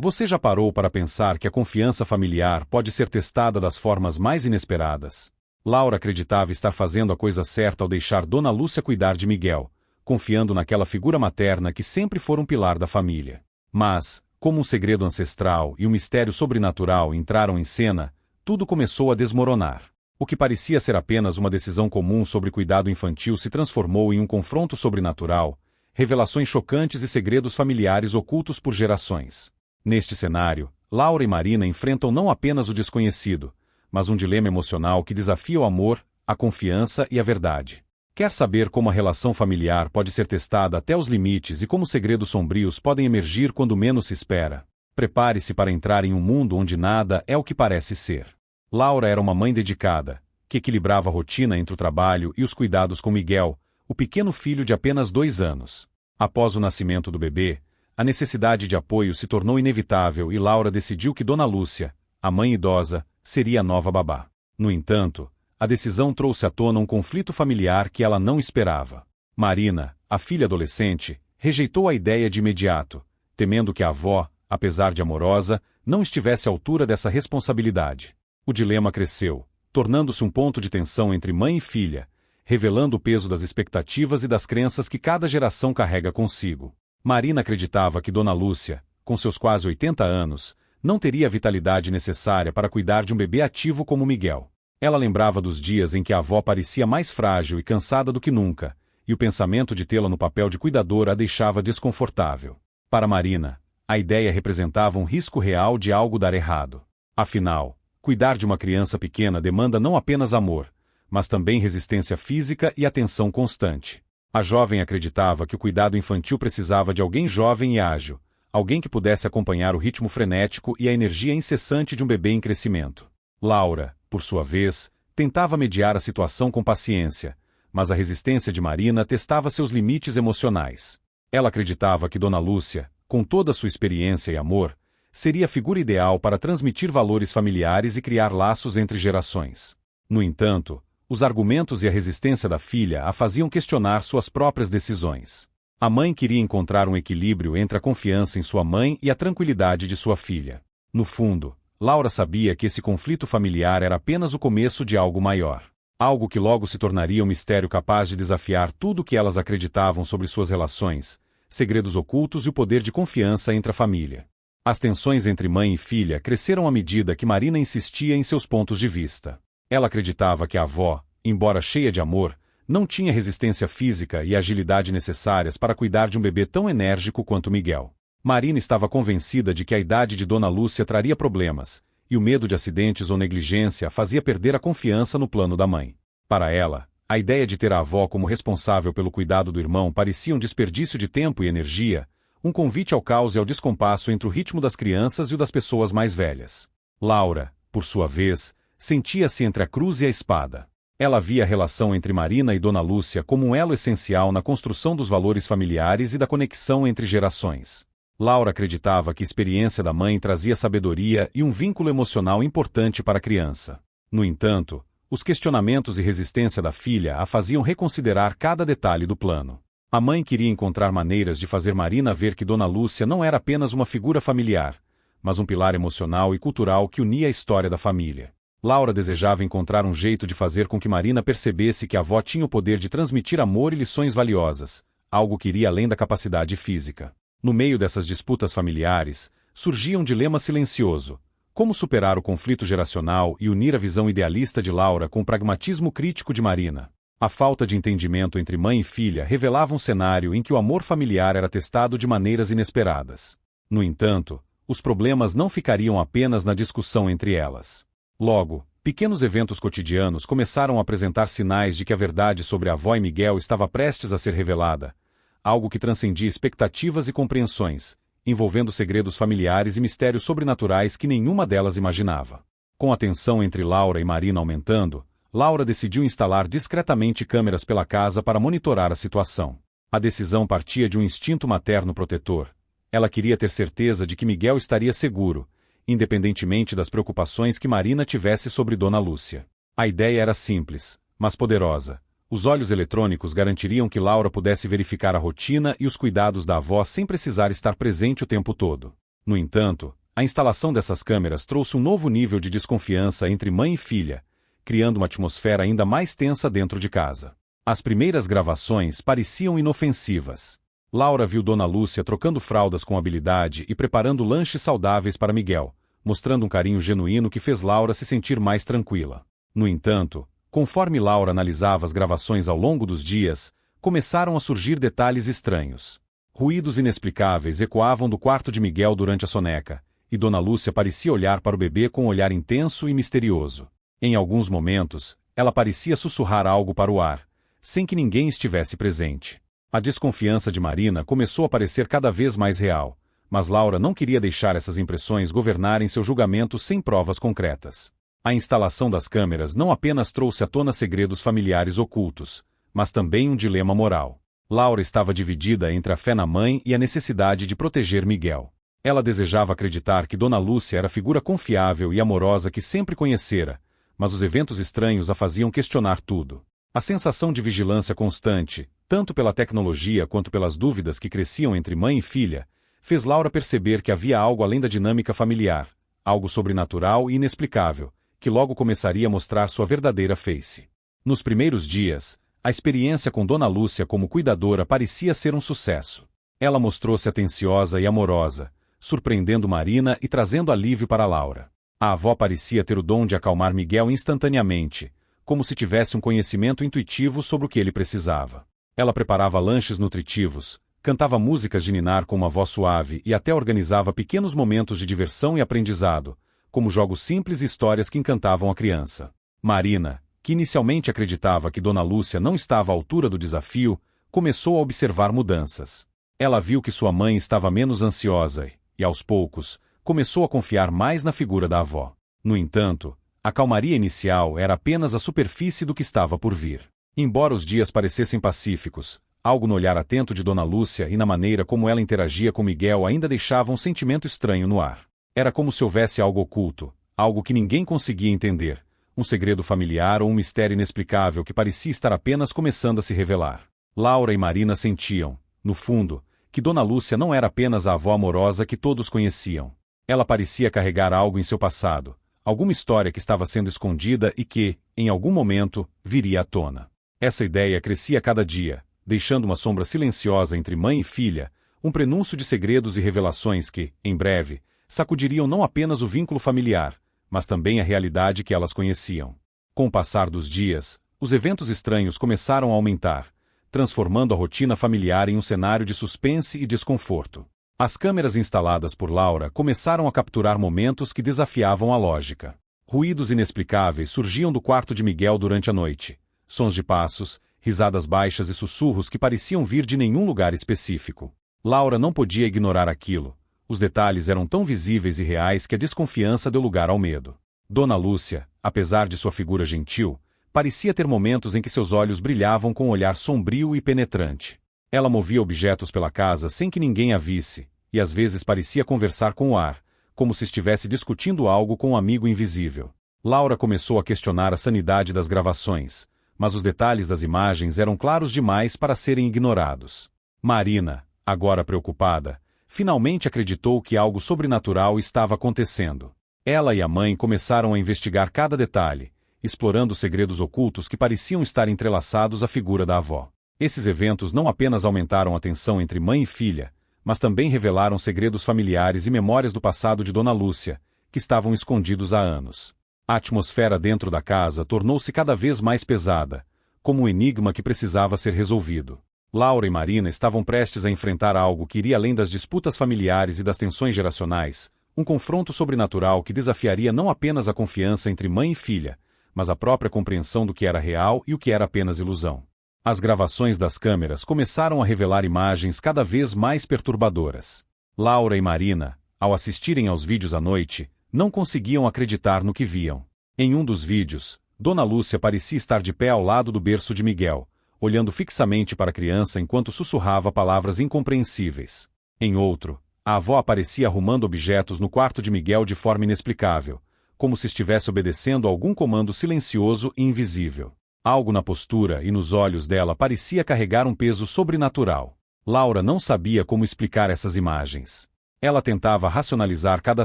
Você já parou para pensar que a confiança familiar pode ser testada das formas mais inesperadas? Laura acreditava estar fazendo a coisa certa ao deixar Dona Lúcia cuidar de Miguel, confiando naquela figura materna que sempre fora um pilar da família. Mas, como um segredo ancestral e um mistério sobrenatural entraram em cena, tudo começou a desmoronar. O que parecia ser apenas uma decisão comum sobre cuidado infantil se transformou em um confronto sobrenatural, revelações chocantes e segredos familiares ocultos por gerações. Neste cenário, Laura e Marina enfrentam não apenas o desconhecido, mas um dilema emocional que desafia o amor, a confiança e a verdade. Quer saber como a relação familiar pode ser testada até os limites e como segredos sombrios podem emergir quando menos se espera? Prepare-se para entrar em um mundo onde nada é o que parece ser. Laura era uma mãe dedicada, que equilibrava a rotina entre o trabalho e os cuidados com Miguel, o pequeno filho de apenas 2 anos. Após o nascimento do bebê, a necessidade de apoio se tornou inevitável e Laura decidiu que Dona Lúcia, a mãe idosa, seria a nova babá. No entanto, a decisão trouxe à tona um conflito familiar que ela não esperava. Marina, a filha adolescente, rejeitou a ideia de imediato, temendo que a avó, apesar de amorosa, não estivesse à altura dessa responsabilidade. O dilema cresceu, tornando-se um ponto de tensão entre mãe e filha, revelando o peso das expectativas e das crenças que cada geração carrega consigo. Marina acreditava que Dona Lúcia, com seus quase 80 anos, não teria a vitalidade necessária para cuidar de um bebê ativo como Miguel. Ela lembrava dos dias em que a avó parecia mais frágil e cansada do que nunca, e o pensamento de tê-la no papel de cuidadora a deixava desconfortável. Para Marina, a ideia representava um risco real de algo dar errado. Afinal, cuidar de uma criança pequena demanda não apenas amor, mas também resistência física e atenção constante. A jovem acreditava que o cuidado infantil precisava de alguém jovem e ágil, alguém que pudesse acompanhar o ritmo frenético e a energia incessante de um bebê em crescimento. Laura, por sua vez, tentava mediar a situação com paciência, mas a resistência de Marina testava seus limites emocionais. Ela acreditava que Dona Lúcia, com toda sua experiência e amor, seria a figura ideal para transmitir valores familiares e criar laços entre gerações. No entanto, os argumentos e a resistência da filha a faziam questionar suas próprias decisões. A mãe queria encontrar um equilíbrio entre a confiança em sua mãe e a tranquilidade de sua filha. No fundo, Laura sabia que esse conflito familiar era apenas o começo de algo maior. Algo que logo se tornaria um mistério capaz de desafiar tudo o que elas acreditavam sobre suas relações, segredos ocultos e o poder de confiança entre a família. As tensões entre mãe e filha cresceram à medida que Marina insistia em seus pontos de vista. Ela acreditava que a avó, embora cheia de amor, não tinha resistência física e agilidade necessárias para cuidar de um bebê tão enérgico quanto Miguel. Marina estava convencida de que a idade de Dona Lúcia traria problemas, e o medo de acidentes ou negligência a fazia perder a confiança no plano da mãe. Para ela, a ideia de ter a avó como responsável pelo cuidado do irmão parecia um desperdício de tempo e energia, um convite ao caos e ao descompasso entre o ritmo das crianças e o das pessoas mais velhas. Laura, por sua vez, sentia-se entre a cruz e a espada. Ela via a relação entre Marina e Dona Lúcia como um elo essencial na construção dos valores familiares e da conexão entre gerações. Laura acreditava que a experiência da mãe trazia sabedoria e um vínculo emocional importante para a criança. No entanto, os questionamentos e resistência da filha a faziam reconsiderar cada detalhe do plano. A mãe queria encontrar maneiras de fazer Marina ver que Dona Lúcia não era apenas uma figura familiar, mas um pilar emocional e cultural que unia a história da família. Laura desejava encontrar um jeito de fazer com que Marina percebesse que a avó tinha o poder de transmitir amor e lições valiosas, algo que iria além da capacidade física. No meio dessas disputas familiares, surgia um dilema silencioso: como superar o conflito geracional e unir a visão idealista de Laura com o pragmatismo crítico de Marina. A falta de entendimento entre mãe e filha revelava um cenário em que o amor familiar era testado de maneiras inesperadas. No entanto, os problemas não ficariam apenas na discussão entre elas. Logo, pequenos eventos cotidianos começaram a apresentar sinais de que a verdade sobre a avó e Miguel estava prestes a ser revelada, algo que transcendia expectativas e compreensões, envolvendo segredos familiares e mistérios sobrenaturais que nenhuma delas imaginava. Com a tensão entre Laura e Marina aumentando, Laura decidiu instalar discretamente câmeras pela casa para monitorar a situação. A decisão partia de um instinto materno protetor. Ela queria ter certeza de que Miguel estaria seguro, independentemente das preocupações que Marina tivesse sobre Dona Lúcia. A ideia era simples, mas poderosa. Os olhos eletrônicos garantiriam que Laura pudesse verificar a rotina e os cuidados da avó sem precisar estar presente o tempo todo. No entanto, a instalação dessas câmeras trouxe um novo nível de desconfiança entre mãe e filha, criando uma atmosfera ainda mais tensa dentro de casa. As primeiras gravações pareciam inofensivas. Laura viu Dona Lúcia trocando fraldas com habilidade e preparando lanches saudáveis para Miguel, mostrando um carinho genuíno que fez Laura se sentir mais tranquila. No entanto, conforme Laura analisava as gravações ao longo dos dias, começaram a surgir detalhes estranhos. Ruídos inexplicáveis ecoavam do quarto de Miguel durante a soneca, e Dona Lúcia parecia olhar para o bebê com um olhar intenso e misterioso. Em alguns momentos, ela parecia sussurrar algo para o ar, sem que ninguém estivesse presente. A desconfiança de Marina começou a parecer cada vez mais real, mas Laura não queria deixar essas impressões governarem seu julgamento sem provas concretas. A instalação das câmeras não apenas trouxe à tona segredos familiares ocultos, mas também um dilema moral. Laura estava dividida entre a fé na mãe e a necessidade de proteger Miguel. Ela desejava acreditar que Dona Lúcia era a figura confiável e amorosa que sempre conhecera, mas os eventos estranhos a faziam questionar tudo. A sensação de vigilância constante, tanto pela tecnologia quanto pelas dúvidas que cresciam entre mãe e filha, fez Laura perceber que havia algo além da dinâmica familiar, algo sobrenatural e inexplicável, que logo começaria a mostrar sua verdadeira face. Nos primeiros dias, a experiência com Dona Lúcia como cuidadora parecia ser um sucesso. Ela mostrou-se atenciosa e amorosa, surpreendendo Marina e trazendo alívio para Laura. A avó parecia ter o dom de acalmar Miguel instantaneamente, como se tivesse um conhecimento intuitivo sobre o que ele precisava. Ela preparava lanches nutritivos, cantava músicas de ninar com uma voz suave e até organizava pequenos momentos de diversão e aprendizado, como jogos simples e histórias que encantavam a criança. Marina, que inicialmente acreditava que Dona Lúcia não estava à altura do desafio, começou a observar mudanças. Ela viu que sua mãe estava menos ansiosa e, aos poucos, começou a confiar mais na figura da avó. No entanto, a calmaria inicial era apenas a superfície do que estava por vir. Embora os dias parecessem pacíficos, algo no olhar atento de Dona Lúcia e na maneira como ela interagia com Miguel ainda deixava um sentimento estranho no ar. Era como se houvesse algo oculto, algo que ninguém conseguia entender, um segredo familiar ou um mistério inexplicável que parecia estar apenas começando a se revelar. Laura e Marina sentiam, no fundo, que Dona Lúcia não era apenas a avó amorosa que todos conheciam. Ela parecia carregar algo em seu passado, alguma história que estava sendo escondida e que, em algum momento, viria à tona. Essa ideia crescia cada dia, deixando uma sombra silenciosa entre mãe e filha, um prenúncio de segredos e revelações que, em breve, sacudiriam não apenas o vínculo familiar, mas também a realidade que elas conheciam. Com o passar dos dias, os eventos estranhos começaram a aumentar, transformando a rotina familiar em um cenário de suspense e desconforto. As câmeras instaladas por Laura começaram a capturar momentos que desafiavam a lógica. Ruídos inexplicáveis surgiam do quarto de Miguel durante a noite. Sons de passos, risadas baixas e sussurros que pareciam vir de nenhum lugar específico. Laura não podia ignorar aquilo. Os detalhes eram tão visíveis e reais que a desconfiança deu lugar ao medo. Dona Lúcia, apesar de sua figura gentil, parecia ter momentos em que seus olhos brilhavam com um olhar sombrio e penetrante. Ela movia objetos pela casa sem que ninguém a visse, e às vezes parecia conversar com o ar, como se estivesse discutindo algo com um amigo invisível. Laura começou a questionar a sanidade das gravações, mas os detalhes das imagens eram claros demais para serem ignorados. Marina, agora preocupada, finalmente acreditou que algo sobrenatural estava acontecendo. Ela e a mãe começaram a investigar cada detalhe, explorando segredos ocultos que pareciam estar entrelaçados à figura da avó. Esses eventos não apenas aumentaram a tensão entre mãe e filha, mas também revelaram segredos familiares e memórias do passado de Dona Lúcia, que estavam escondidos há anos. A atmosfera dentro da casa tornou-se cada vez mais pesada, como um enigma que precisava ser resolvido. Laura e Marina estavam prestes a enfrentar algo que iria além das disputas familiares e das tensões geracionais, um confronto sobrenatural que desafiaria não apenas a confiança entre mãe e filha, mas a própria compreensão do que era real e o que era apenas ilusão. As gravações das câmeras começaram a revelar imagens cada vez mais perturbadoras. Laura e Marina, ao assistirem aos vídeos à noite, não conseguiam acreditar no que viam. Em um dos vídeos, Dona Lúcia parecia estar de pé ao lado do berço de Miguel, olhando fixamente para a criança enquanto sussurrava palavras incompreensíveis. Em outro, a avó aparecia arrumando objetos no quarto de Miguel de forma inexplicável, como se estivesse obedecendo a algum comando silencioso e invisível. Algo na postura e nos olhos dela parecia carregar um peso sobrenatural. Laura não sabia como explicar essas imagens. Ela tentava racionalizar cada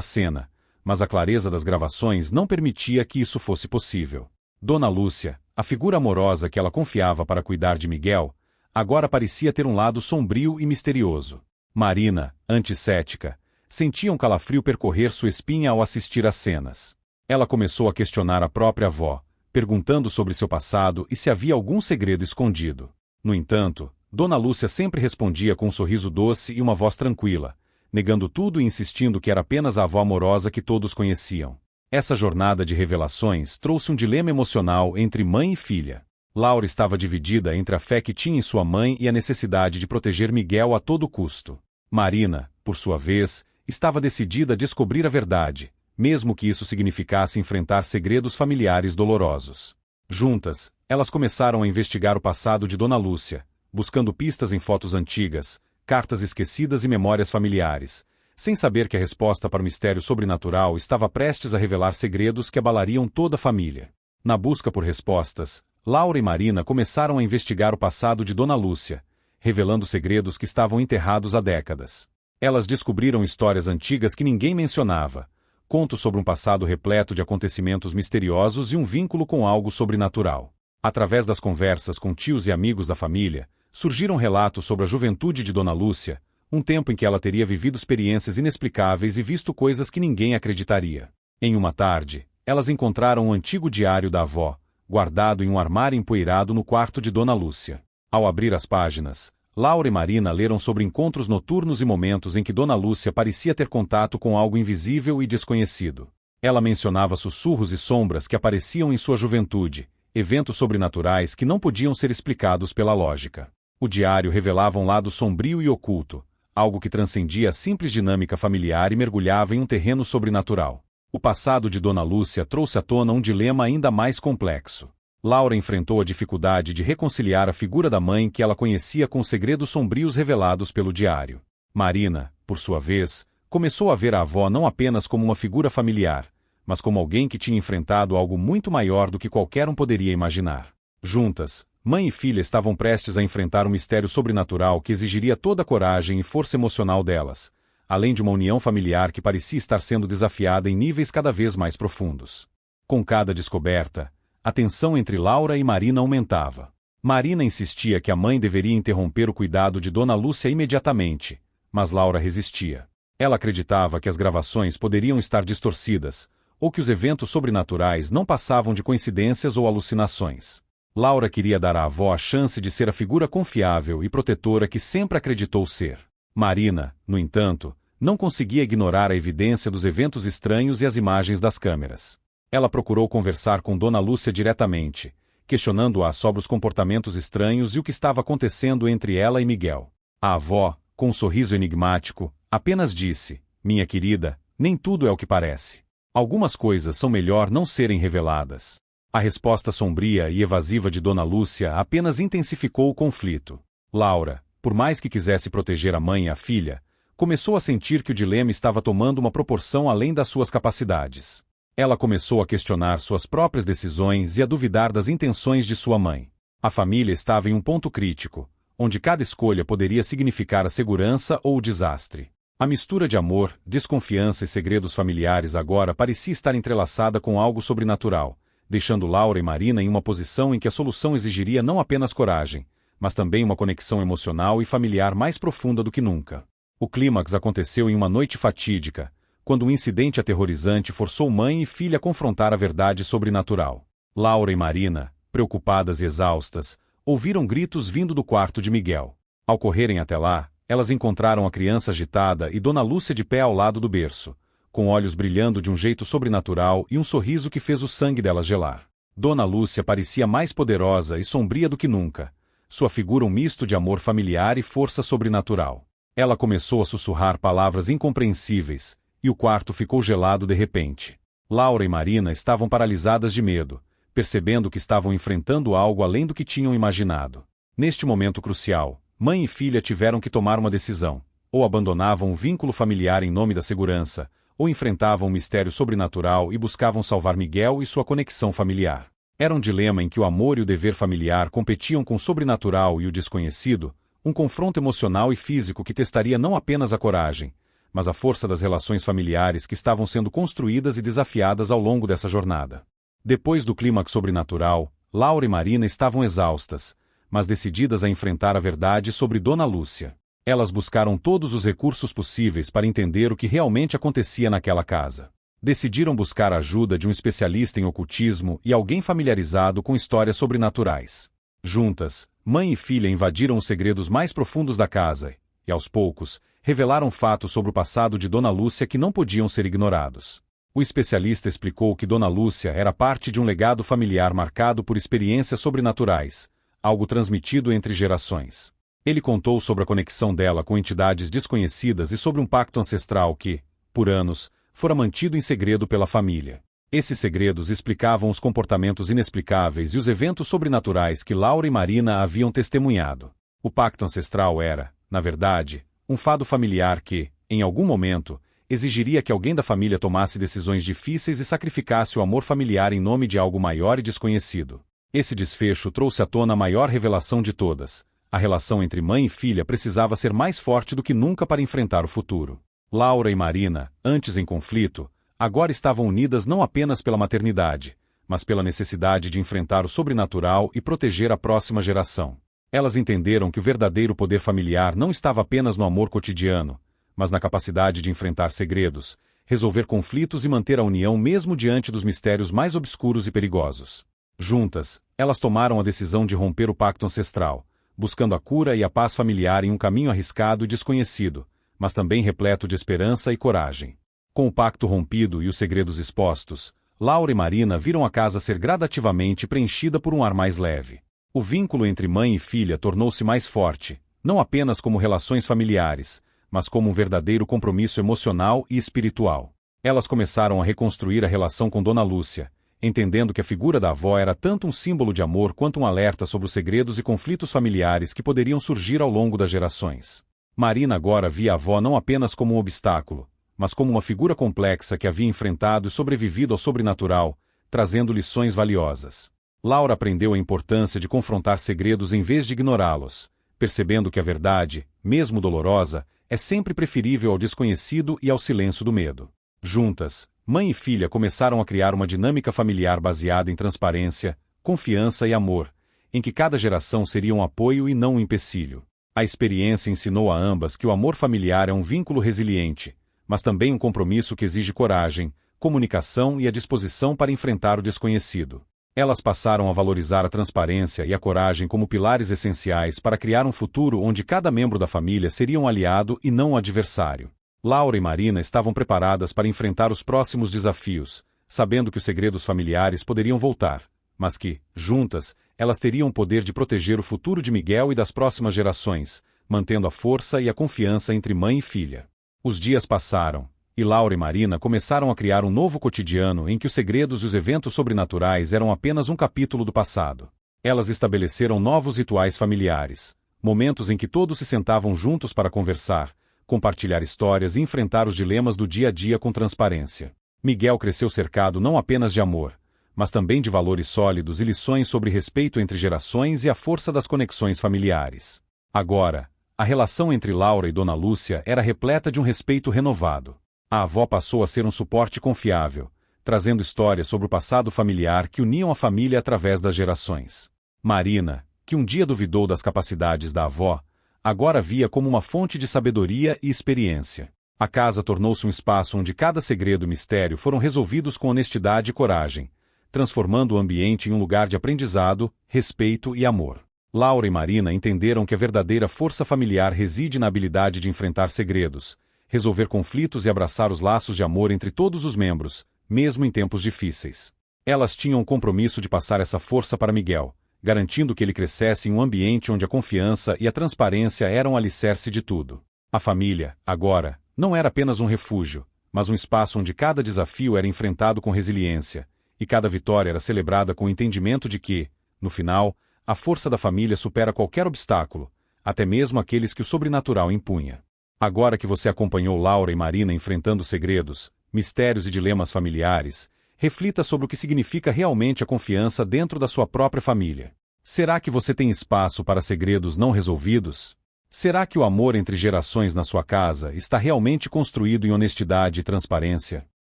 cena, mas a clareza das gravações não permitia que isso fosse possível. Dona Lúcia, a figura amorosa que ela confiava para cuidar de Miguel, agora parecia ter um lado sombrio e misterioso. Marina, anticética, sentia um calafrio percorrer sua espinha ao assistir às cenas. Ela começou a questionar a própria avó, perguntando sobre seu passado e se havia algum segredo escondido. No entanto, Dona Lúcia sempre respondia com um sorriso doce e uma voz tranquila, negando tudo e insistindo que era apenas a avó amorosa que todos conheciam. Essa jornada de revelações trouxe um dilema emocional entre mãe e filha. Laura estava dividida entre a fé que tinha em sua mãe e a necessidade de proteger Miguel a todo custo. Marina, por sua vez, estava decidida a descobrir a verdade, mesmo que isso significasse enfrentar segredos familiares dolorosos. Juntas, elas começaram a investigar o passado de Dona Lúcia, buscando pistas em fotos antigas, cartas esquecidas e memórias familiares, sem saber que a resposta para o mistério sobrenatural estava prestes a revelar segredos que abalariam toda a família. Na busca por respostas, Laura e Marina começaram a investigar o passado de Dona Lúcia, revelando segredos que estavam enterrados há décadas. Elas descobriram histórias antigas que ninguém mencionava, contos sobre um passado repleto de acontecimentos misteriosos e um vínculo com algo sobrenatural. Através das conversas com tios e amigos da família, surgiram relatos sobre a juventude de Dona Lúcia, um tempo em que ela teria vivido experiências inexplicáveis e visto coisas que ninguém acreditaria. Em uma tarde, elas encontraram um antigo diário da avó, guardado em um armário empoeirado no quarto de Dona Lúcia. Ao abrir as páginas, Laura e Marina leram sobre encontros noturnos e momentos em que Dona Lúcia parecia ter contato com algo invisível e desconhecido. Ela mencionava sussurros e sombras que apareciam em sua juventude, eventos sobrenaturais que não podiam ser explicados pela lógica. O diário revelava um lado sombrio e oculto, algo que transcendia a simples dinâmica familiar e mergulhava em um terreno sobrenatural. O passado de Dona Lúcia trouxe à tona um dilema ainda mais complexo. Laura enfrentou a dificuldade de reconciliar a figura da mãe que ela conhecia com os segredos sombrios revelados pelo diário. Marina, por sua vez, começou a ver a avó não apenas como uma figura familiar, mas como alguém que tinha enfrentado algo muito maior do que qualquer um poderia imaginar. Juntas, mãe e filha estavam prestes a enfrentar um mistério sobrenatural que exigiria toda a coragem e força emocional delas, além de uma união familiar que parecia estar sendo desafiada em níveis cada vez mais profundos. Com cada descoberta, a tensão entre Laura e Marina aumentava. Marina insistia que a mãe deveria interromper o cuidado de Dona Lúcia imediatamente, mas Laura resistia. Ela acreditava que as gravações poderiam estar distorcidas, ou que os eventos sobrenaturais não passavam de coincidências ou alucinações. Laura queria dar à avó a chance de ser a figura confiável e protetora que sempre acreditou ser. Marina, no entanto, não conseguia ignorar a evidência dos eventos estranhos e as imagens das câmeras. Ela procurou conversar com Dona Lúcia diretamente, questionando-a sobre os comportamentos estranhos e o que estava acontecendo entre ela e Miguel. A avó, com um sorriso enigmático, apenas disse: "Minha querida, nem tudo é o que parece. Algumas coisas são melhor não serem reveladas." A resposta sombria e evasiva de Dona Lúcia apenas intensificou o conflito. Laura, por mais que quisesse proteger a mãe e a filha, começou a sentir que o dilema estava tomando uma proporção além das suas capacidades. Ela começou a questionar suas próprias decisões e a duvidar das intenções de sua mãe. A família estava em um ponto crítico, onde cada escolha poderia significar a segurança ou o desastre. A mistura de amor, desconfiança e segredos familiares agora parecia estar entrelaçada com algo sobrenatural, deixando Laura e Marina em uma posição em que a solução exigiria não apenas coragem, mas também uma conexão emocional e familiar mais profunda do que nunca. O clímax aconteceu em uma noite fatídica, quando um incidente aterrorizante forçou mãe e filha a confrontar a verdade sobrenatural. Laura e Marina, preocupadas e exaustas, ouviram gritos vindo do quarto de Miguel. Ao correrem até lá, elas encontraram a criança agitada e Dona Lúcia de pé ao lado do berço, com olhos brilhando de um jeito sobrenatural e um sorriso que fez o sangue delas gelar. Dona Lúcia parecia mais poderosa e sombria do que nunca, sua figura um misto de amor familiar e força sobrenatural. Ela começou a sussurrar palavras incompreensíveis, e o quarto ficou gelado de repente. Laura e Marina estavam paralisadas de medo, percebendo que estavam enfrentando algo além do que tinham imaginado. Neste momento crucial, mãe e filha tiveram que tomar uma decisão: ou abandonavam o vínculo familiar em nome da segurança, ou enfrentavam um mistério sobrenatural e buscavam salvar Miguel e sua conexão familiar. Era um dilema em que o amor e o dever familiar competiam com o sobrenatural e o desconhecido, um confronto emocional e físico que testaria não apenas a coragem, mas a força das relações familiares que estavam sendo construídas e desafiadas ao longo dessa jornada. Depois do clímax sobrenatural, Laura e Marina estavam exaustas, mas decididas a enfrentar a verdade sobre Dona Lúcia. Elas buscaram todos os recursos possíveis para entender o que realmente acontecia naquela casa. Decidiram buscar a ajuda de um especialista em ocultismo e alguém familiarizado com histórias sobrenaturais. Juntas, mãe e filha invadiram os segredos mais profundos da casa e, aos poucos, revelaram fatos sobre o passado de Dona Lúcia que não podiam ser ignorados. O especialista explicou que Dona Lúcia era parte de um legado familiar marcado por experiências sobrenaturais, algo transmitido entre gerações. Ele contou sobre a conexão dela com entidades desconhecidas e sobre um pacto ancestral que, por anos, fora mantido em segredo pela família. Esses segredos explicavam os comportamentos inexplicáveis e os eventos sobrenaturais que Laura e Marina haviam testemunhado. O pacto ancestral era, na verdade, um fado familiar que, em algum momento, exigiria que alguém da família tomasse decisões difíceis e sacrificasse o amor familiar em nome de algo maior e desconhecido. Esse desfecho trouxe à tona a maior revelação de todas. A relação entre mãe e filha precisava ser mais forte do que nunca para enfrentar o futuro. Laura e Marina, antes em conflito, agora estavam unidas não apenas pela maternidade, mas pela necessidade de enfrentar o sobrenatural e proteger a próxima geração. Elas entenderam que o verdadeiro poder familiar não estava apenas no amor cotidiano, mas na capacidade de enfrentar segredos, resolver conflitos e manter a união mesmo diante dos mistérios mais obscuros e perigosos. Juntas, elas tomaram a decisão de romper o pacto ancestral, buscando a cura e a paz familiar em um caminho arriscado e desconhecido, mas também repleto de esperança e coragem. Com o pacto rompido e os segredos expostos, Laura e Marina viram a casa ser gradativamente preenchida por um ar mais leve. O vínculo entre mãe e filha tornou-se mais forte, não apenas como relações familiares, mas como um verdadeiro compromisso emocional e espiritual. Elas começaram a reconstruir a relação com Dona Lúcia, entendendo que a figura da avó era tanto um símbolo de amor quanto um alerta sobre os segredos e conflitos familiares que poderiam surgir ao longo das gerações. Marina agora via a avó não apenas como um obstáculo, mas como uma figura complexa que havia enfrentado e sobrevivido ao sobrenatural, trazendo lições valiosas. Laura aprendeu a importância de confrontar segredos em vez de ignorá-los, percebendo que a verdade, mesmo dolorosa, é sempre preferível ao desconhecido e ao silêncio do medo. Juntas, mãe e filha começaram a criar uma dinâmica familiar baseada em transparência, confiança e amor, em que cada geração seria um apoio e não um empecilho. A experiência ensinou a ambas que o amor familiar é um vínculo resiliente, mas também um compromisso que exige coragem, comunicação e a disposição para enfrentar o desconhecido. Elas passaram a valorizar a transparência e a coragem como pilares essenciais para criar um futuro onde cada membro da família seria um aliado e não um adversário. Laura e Marina estavam preparadas para enfrentar os próximos desafios, sabendo que os segredos familiares poderiam voltar, mas que, juntas, elas teriam o poder de proteger o futuro de Miguel e das próximas gerações, mantendo a força e a confiança entre mãe e filha. Os dias passaram, e Laura e Marina começaram a criar um novo cotidiano em que os segredos e os eventos sobrenaturais eram apenas um capítulo do passado. Elas estabeleceram novos rituais familiares, momentos em que todos se sentavam juntos para conversar, compartilhar histórias e enfrentar os dilemas do dia a dia com transparência. Miguel cresceu cercado não apenas de amor, mas também de valores sólidos e lições sobre respeito entre gerações e a força das conexões familiares. Agora, a relação entre Laura e Dona Lúcia era repleta de um respeito renovado. A avó passou a ser um suporte confiável, trazendo histórias sobre o passado familiar que uniam a família através das gerações. Marina, que um dia duvidou das capacidades da avó, agora via como uma fonte de sabedoria e experiência. A casa tornou-se um espaço onde cada segredo e mistério foram resolvidos com honestidade e coragem, transformando o ambiente em um lugar de aprendizado, respeito e amor. Laura e Marina entenderam que a verdadeira força familiar reside na habilidade de enfrentar segredos, resolver conflitos e abraçar os laços de amor entre todos os membros, mesmo em tempos difíceis. Elas tinham o compromisso de passar essa força para Miguel, garantindo que ele crescesse em um ambiente onde a confiança e a transparência eram o alicerce de tudo. A família, agora, não era apenas um refúgio, mas um espaço onde cada desafio era enfrentado com resiliência, e cada vitória era celebrada com o entendimento de que, no final, a força da família supera qualquer obstáculo, até mesmo aqueles que o sobrenatural impunha. Agora que você acompanhou Laura e Marina enfrentando segredos, mistérios e dilemas familiares, reflita sobre o que significa realmente a confiança dentro da sua própria família. Será que você tem espaço para segredos não resolvidos? Será que o amor entre gerações na sua casa está realmente construído em honestidade e transparência?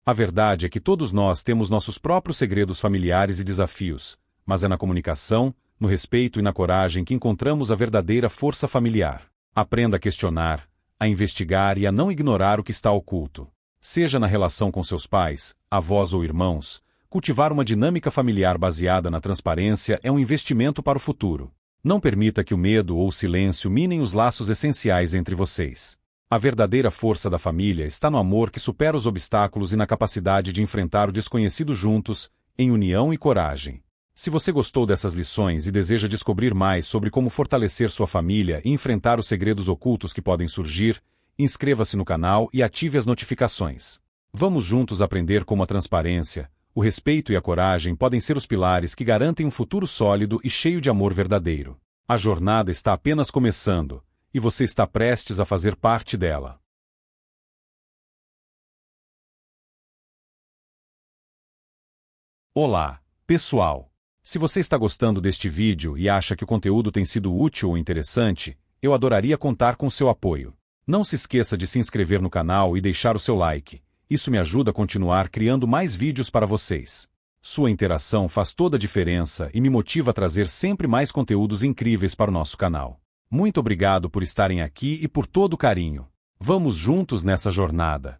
A verdade é que todos nós temos nossos próprios segredos familiares e desafios, mas é na comunicação, no respeito e na coragem que encontramos a verdadeira força familiar. Aprenda a questionar, a investigar e a não ignorar o que está oculto. Seja na relação com seus pais, avós ou irmãos, cultivar uma dinâmica familiar baseada na transparência é um investimento para o futuro. Não permita que o medo ou o silêncio minem os laços essenciais entre vocês. A verdadeira força da família está no amor que supera os obstáculos e na capacidade de enfrentar o desconhecido juntos, em união e coragem. Se você gostou dessas lições e deseja descobrir mais sobre como fortalecer sua família e enfrentar os segredos ocultos que podem surgir, inscreva-se no canal e ative as notificações. Vamos juntos aprender como a transparência, o respeito e a coragem podem ser os pilares que garantem um futuro sólido e cheio de amor verdadeiro. A jornada está apenas começando, e você está prestes a fazer parte dela. Olá, pessoal! Se você está gostando deste vídeo e acha que o conteúdo tem sido útil ou interessante, eu adoraria contar com seu apoio. Não se esqueça de se inscrever no canal e deixar o seu like. Isso me ajuda a continuar criando mais vídeos para vocês. Sua interação faz toda a diferença e me motiva a trazer sempre mais conteúdos incríveis para o nosso canal. Muito obrigado por estarem aqui e por todo o carinho. Vamos juntos nessa jornada.